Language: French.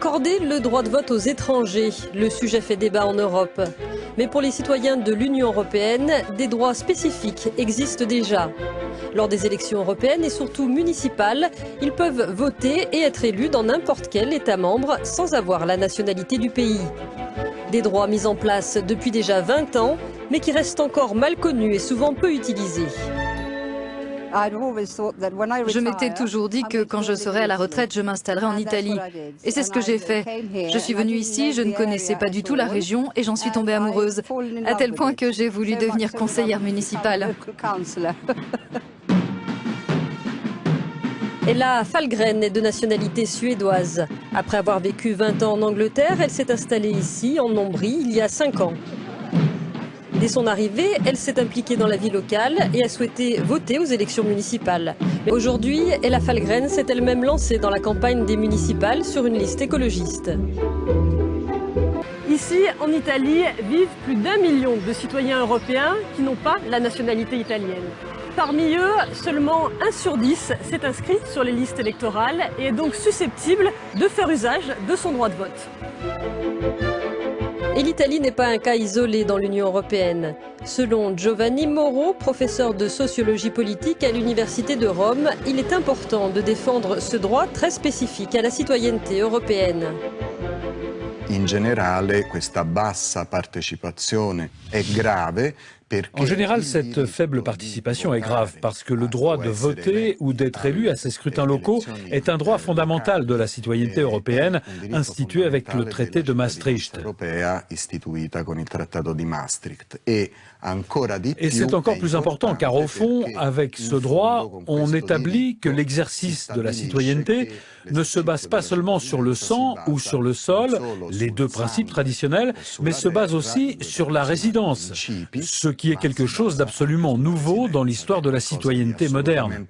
Accorder le droit de vote aux étrangers, le sujet fait débat en Europe. Mais pour les citoyens de l'Union européenne, des droits spécifiques existent déjà. Lors des élections européennes et surtout municipales, ils peuvent voter et être élus dans n'importe quel État membre sans avoir la nationalité du pays. Des droits mis en place depuis déjà 20 ans, mais qui restent encore mal connus et souvent peu utilisés. Je m'étais toujours dit que quand je serai à la retraite, je m'installerai en Italie. Et c'est ce que j'ai fait. Je suis venue ici, je ne connaissais pas du tout la région et j'en suis tombée amoureuse, à tel point que j'ai voulu devenir conseillère municipale. Ella Fahlgren est de nationalité suédoise. Après avoir vécu 20 ans en Angleterre, elle s'est installée ici, en Ombrie, il y a 5 ans. Dès son arrivée, elle s'est impliquée dans la vie locale et a souhaité voter aux élections municipales. Mais aujourd'hui, Ella Fahlgren s'est elle-même lancée dans la campagne des municipales sur une liste écologiste. Ici, en Italie, vivent plus d'1 million de citoyens européens qui n'ont pas la nationalité italienne. Parmi eux, seulement 1 sur 10 s'est inscrit sur les listes électorales et est donc susceptible de faire usage de son droit de vote. Et l'Italie n'est pas un cas isolé dans l'Union européenne. Selon Giovanni Moro, professeur de sociologie politique à l'Université de Rome, il est important de défendre ce droit très spécifique à la citoyenneté européenne. In generale, questa bassa partecipazione è grave. En général, cette faible participation est grave parce que le droit de voter ou d'être élu à ces scrutins locaux est un droit fondamental de la citoyenneté européenne institué avec le traité de Maastricht. Et c'est encore plus important car au fond, avec ce droit, on établit que l'exercice de la citoyenneté ne se base pas seulement sur le sang ou sur le sol, les deux principes traditionnels, mais se base aussi sur la résidence, ce qui est quelque chose d'absolument nouveau dans l'histoire de la citoyenneté moderne.